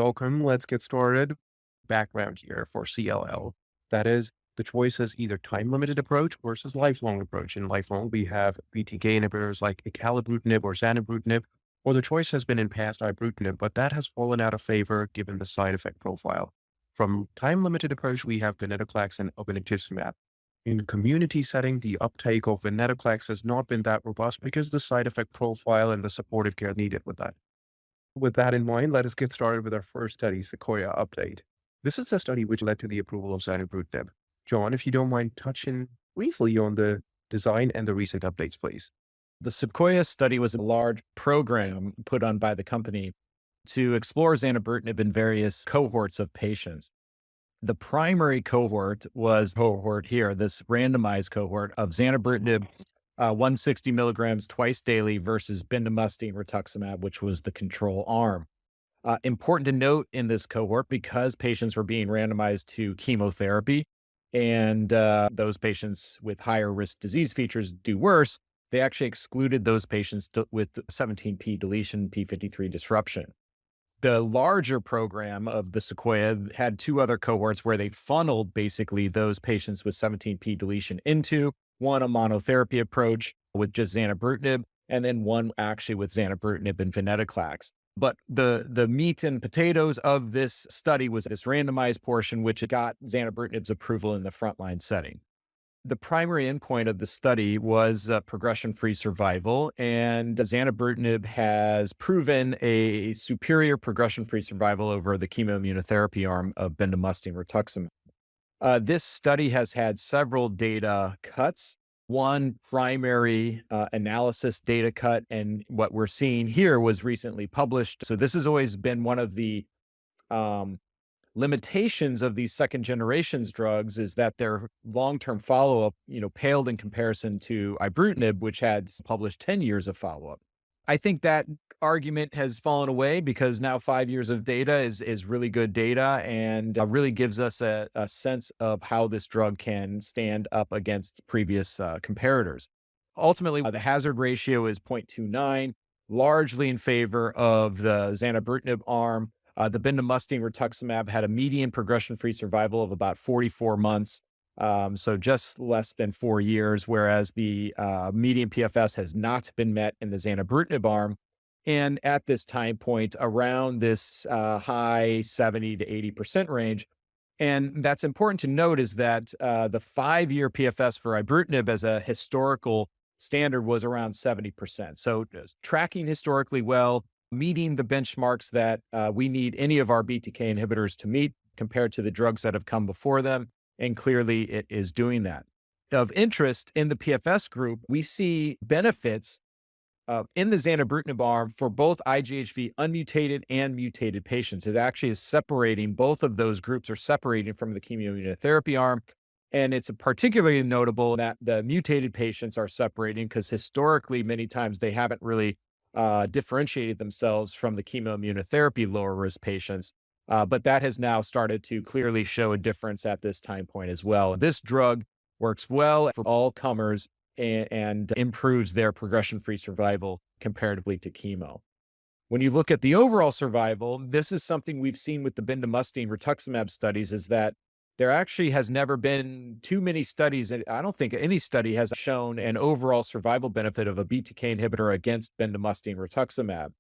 Welcome. Let's get started. Background here for CLL. That is, the choice is either time-limited approach versus lifelong approach. In lifelong, we have BTK inhibitors like acalabrutinib or zanubrutinib, or the choice has been in past ibrutinib, but that has fallen out of favor given the side effect profile. From time-limited approach, we have venetoclax and obinutuzumab. In community setting, the uptake of venetoclax has not been that robust because the side effect profile and the supportive care needed with that. With that in mind, let us get started with our first study, SEQUOIA update. This is a study which led to the approval of zanubrutinib. John, if you don't mind touching briefly on the design and the recent updates, please. The SEQUOIA study was a large program put on by the company to explore zanubrutinib in various cohorts of patients. The primary cohort was cohort here, this randomized cohort of zanubrutinib 160 milligrams twice daily versus bendamustine-rituximab, which was the control arm. Important to note in this cohort, because patients were being randomized to chemotherapy and those patients with higher risk disease features do worse, they actually excluded those patients with 17p deletion, p53 disruption. The larger program of the SEQUOIA had two other cohorts where they funneled basically those patients with 17p deletion into one, a monotherapy approach with just zanubrutinib, and then one actually with zanubrutinib and venetoclax. But the meat and potatoes of this study was this randomized portion, which got zanubrutinib's approval in the frontline setting. The primary endpoint of the study was progression-free survival, and zanubrutinib has proven a superior progression-free survival over the chemoimmunotherapy arm of bendamustine-rituximab. This study has had several data cuts. One primary analysis data cut, and what we're seeing here was recently published. So this has always been one of the limitations of these second generations drugs, is that their long-term follow-up, paled in comparison to ibrutinib, which had published 10 years of follow-up. I think that argument has fallen away because now 5 years of data is really good data and really gives us a sense of how this drug can stand up against previous comparators. Ultimately, the hazard ratio is 0.29, largely in favor of the zanubrutinib arm. The bendamustine-rituximab had a median progression-free survival of about 44 months, so just less than 4 years, whereas the median PFS has not been met in the zanubrutinib arm. And at this time point, around this high 70 to 80% range. And that's important to note is that the 5-year PFS for ibrutinib as a historical standard was around 70%. So tracking historically well, meeting the benchmarks that we need any of our BTK inhibitors to meet compared to the drugs that have come before them. And clearly it is doing that. Of interest in the PFS group, we see benefits in the zanubrutinib arm for both IGHV unmutated and mutated patients. It actually is separating, both of those groups are separating from the chemoimmunotherapy arm. And it's particularly notable that the mutated patients are separating because historically, many times they haven't really differentiated themselves from the chemoimmunotherapy lower risk patients. But that has now started to clearly show a difference at this time point as well. This drug works well for all comers and improves their progression-free survival comparatively to chemo. When you look at the overall survival, this is something we've seen with the bendamustine-rituximab studies, is that there actually has never been too many studies, and I don't think any study has shown an overall survival benefit of a BTK inhibitor against bendamustine-rituximab.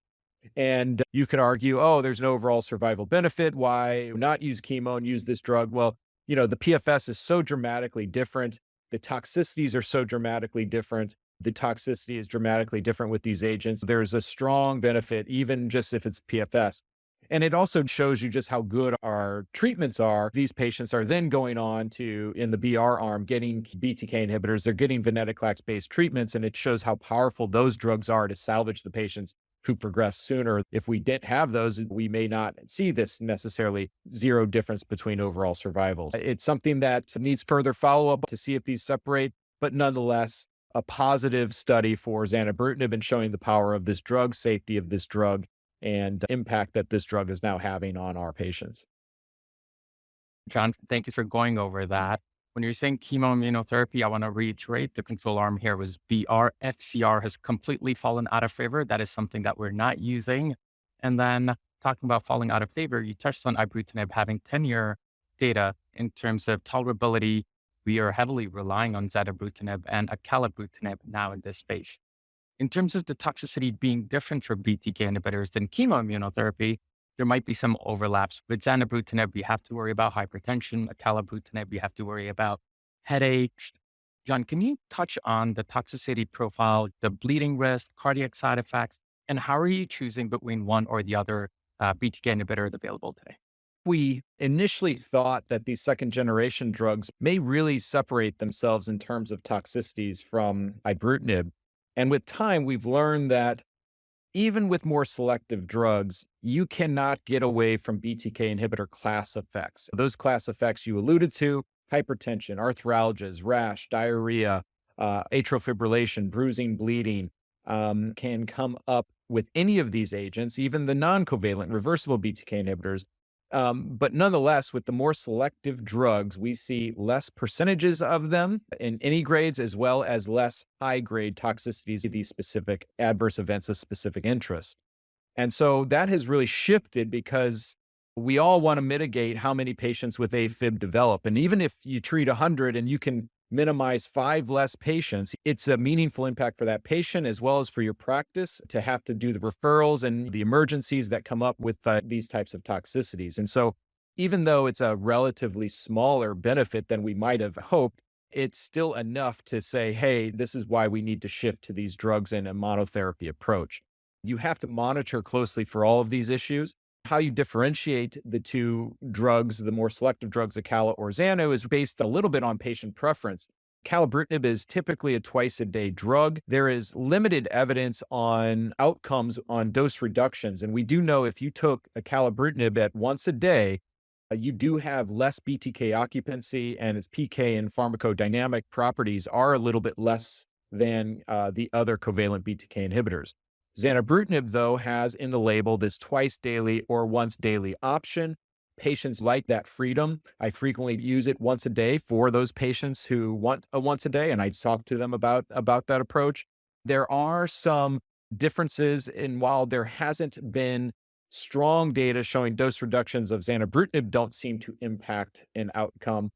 And you could argue, oh, there's an overall survival benefit. Why not use chemo and use this drug? Well, the PFS is so dramatically different. The toxicities are so dramatically different. The toxicity is dramatically different with these agents. There's a strong benefit, even just if it's PFS. And it also shows you just how good our treatments are. These patients are then going on to, in the BR arm, getting BTK inhibitors. They're getting venetoclax-based treatments, and it shows how powerful those drugs are to salvage the patients who progress sooner. If we didn't have those, we may not see this necessarily zero difference between overall survivals. It's something that needs further follow-up to see if these separate, but nonetheless, a positive study for zanubrutinib and showing the power of this drug, safety of this drug, and impact that this drug is now having on our patients. John, thank you for going over that. When you're saying chemoimmunotherapy, I want to reiterate the control arm here was BR. FCR has completely fallen out of favor. That is something that we're not using. And then talking about falling out of favor, you touched on ibrutinib having 10-year data in terms of tolerability. We are heavily relying on zanubrutinib and acalabrutinib now in this space. In terms of the toxicity being different for BTK inhibitors than chemoimmunotherapy, there might be some overlaps. With zanubrutinib, we have to worry about hypertension. Acalabrutinib, we have to worry about headaches. John, can you touch on the toxicity profile, the bleeding risk, cardiac side effects, and how are you choosing between one or the other BTK inhibitor available today? We initially thought that these second generation drugs may really separate themselves in terms of toxicities from ibrutinib. And with time, we've learned that even with more selective drugs, you cannot get away from BTK inhibitor class effects. Those class effects you alluded to, hypertension, arthralgias, rash, diarrhea, atrial fibrillation, bruising, bleeding, can come up with any of these agents, even the non-covalent reversible BTK inhibitors. But nonetheless, with the more selective drugs, we see less percentages of them in any grades, as well as less high-grade toxicities of these specific adverse events of specific interest. And so that has really shifted because we all want to mitigate how many patients with AFib develop. And even if you treat 100 and you can minimize 5 less patients, it's a meaningful impact for that patient as well as for your practice to have to do the referrals and the emergencies that come up with these types of toxicities. And so even though it's a relatively smaller benefit than we might have hoped, it's still enough to say, hey, this is why we need to shift to these drugs in a monotherapy approach. You have to monitor closely for all of these issues. How you differentiate the two drugs, the more selective drugs, Acala or Xano, is based a little bit on patient preference. Acalabrutinib is typically a twice-a-day drug. There is limited evidence on outcomes on dose reductions. And we do know if you took acalabrutinib at once a day, you do have less BTK occupancy, and its PK and pharmacodynamic properties are a little bit less than the other covalent BTK inhibitors. Zanubrutinib, though, has in the label this twice daily or once daily option. Patients like that freedom. I frequently use it once a day for those patients who want a once a day, and I talk to them about that approach. There are some differences in while there hasn't been strong data showing dose reductions of zanubrutinib don't seem to impact an outcome.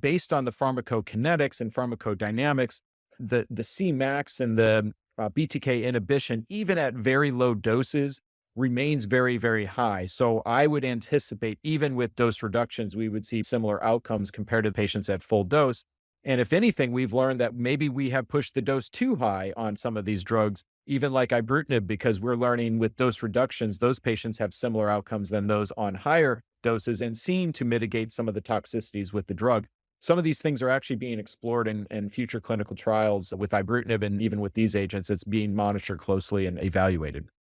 Based on the pharmacokinetics and pharmacodynamics, the Cmax and the BTK inhibition, even at very low doses, remains very, very high. So I would anticipate, even with dose reductions, we would see similar outcomes compared to patients at full dose. And if anything, we've learned that maybe we have pushed the dose too high on some of these drugs, even like ibrutinib, because we're learning with dose reductions, those patients have similar outcomes than those on higher doses and seem to mitigate some of the toxicities with the drug. Some of these things are actually being explored in future clinical trials with ibrutinib, and even with these agents, it's being monitored closely and evaluated.